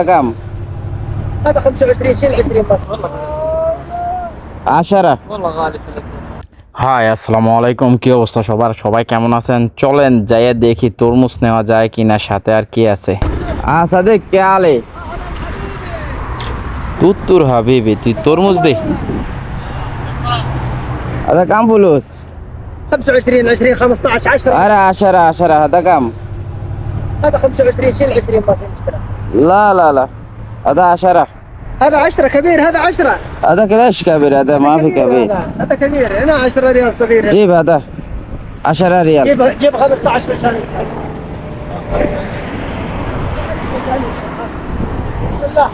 كم؟ هذا 25 شيل 20 بس والله 10 والله غالي 30 হাই আসসালামু আলাইকুম। কি অবস্থা সবার? সবাই কেমন আছেন? চলেন যাইয়া দেখি তরমুজ নেওয়া যায় কিনা, সাথে আর কি আছে। সাদেক কে আলে তুত্তুর হাবিবি, তুই তরমুজ দে। هذا كم فلوس؟ 25 20 15 10 أنا 10 هذا كم؟ هذا 25 شيل 20 بس المشكلة لا هذا 10. هذا 10 كبير هذا 10 هذا كذاش كبير، هذا ما في كبير. هذا كبير هنا 10 ريال صغير هنا. جيب هذا 10 ريال. جيب 15 مشان بسم الله.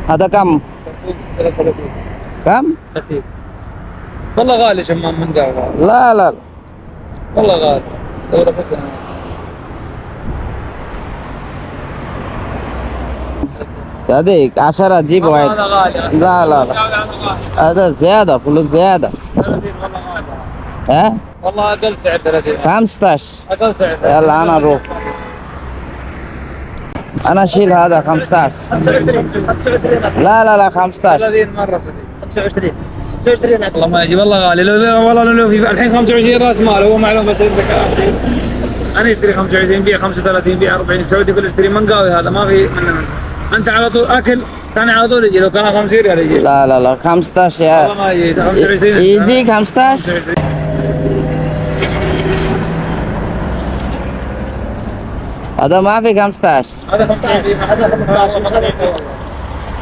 هذا كم؟ 33 كم؟ 30 والله غالي شمام من قهوة لا والله غالي دورة فتنة. صديق 10 جيب واحد. هذا غالي لا هذا زيادة، فلوس زيادة. 30 والله غالي ها؟ والله أقل سعر 30 15. أقل سعر يلا أنا أروح. أنا أشيل هذا 15. 25 لا 15. 30 مرة صديق 25 والله ما يجي والله غالي والله لو في الحين 25 راس مال هو معلوم بس الذكاء. انا اشتري 25 بيع 35 بيع 40 سعودي كل اشتري منقاوي هذا ما في منه. انت على طول اكل ثاني على طول يجي لو كان 50 ريال يجي. لا 15 يا والله ما يجي 25 يجيك 15. هذا ما في 15. هذا 25 هذا 15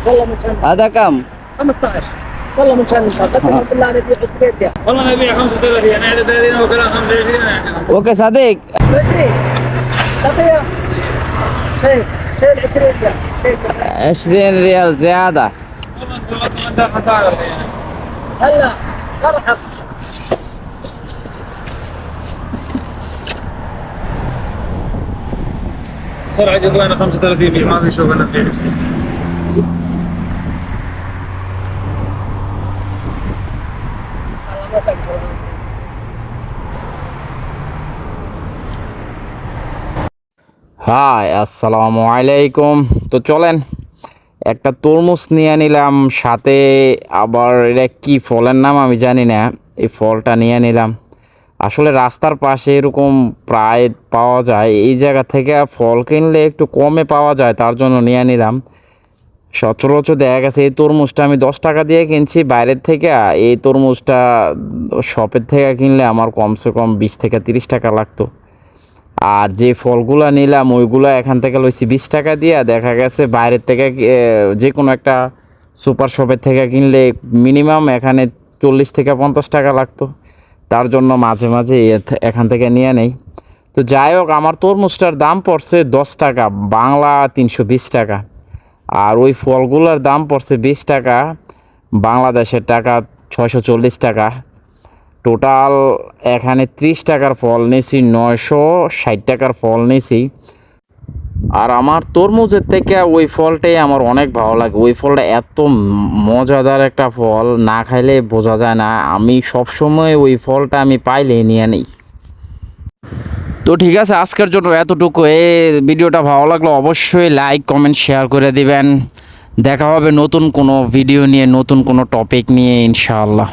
والله من شان هذا كم؟ 15 والله من شان قسما بالله انا ابيع 20 ريال والله انا ابيع 35 انا اعطي 30 وكلام 25 انا اعطي اوكي صديق 20 تعطيه شيل 20 ريال 20 ريال زيادة. والله انت خساره الحين هلا ارحب بسرعه جيبوا لنا 35 بيع ما في شوف انا ابيع 20 হাই আসসালামু আলাইকুম। তো চলেন একটা তরমুজ নিয়ে নিলাম, সাথে আবার এটা কি ফলের নাম আমি জানি না, এই ফলটা নিয়ে নিলাম। আসলে রাস্তার পাশে এরকম প্রায় পাওয়া যায়, এই জায়গা থেকে ফল কিনলে একটু কমে পাওয়া যায়, তার জন্য নিয়ে নিলাম। সচরাচর দেখা গেছে এই তরমুজটা আমি 10 টাকা দিয়ে কিনছি বাইরের থেকে, এই তরমুজটা শপের থেকে কিনলে আমার কমসে কম 20 থেকে 30 টাকা লাগতো। আর যে ফলগুলা নিলাম ওইগুলো এখান থেকে লইছি 20 টাকা দিয়ে। দেখা গেছে বাইরের থেকে যে কোনো একটা সুপার শপের থেকে কিনলে মিনিমাম এখানে 40 থেকে 50 টাকা লাগতো, তার জন্য মাঝে মাঝে এখান থেকে নিয়ে নেই। তো যাই হোক, আমার তরমুজটার দাম পড়ছে 10 টাকা, বাংলা 320 টাকা। আর ওই ফলগুলোর দাম পড়ছে 20 টাকা, বাংলাদেশের টাকা 640 টাকা। টোটাল এখানে 30 টাকার ফল নিয়েছি, 960 টাকার ফল নিয়েছি। আর আমার তরমুজের থেকে ওই ফলটাই আমার অনেক ভালো লাগে। ওই ফলটা এত মজাদার একটা ফল, না খাইলে বোঝা যায় না। আমি সবসময় ওই ফলটা আমি পাইলেই নিয়ে নিই। তো ঠিক আছে, আজকের জন্য এতটুকু। এই ভিডিওটা ভালো লাগলো অবশ্যই লাইক কমেন্ট শেয়ার করে দিবেন। দেখা হবে নতুন কোনো ভিডিও নিয়ে, নতুন কোনো টপিক নিয়ে ইনশাআল্লাহ।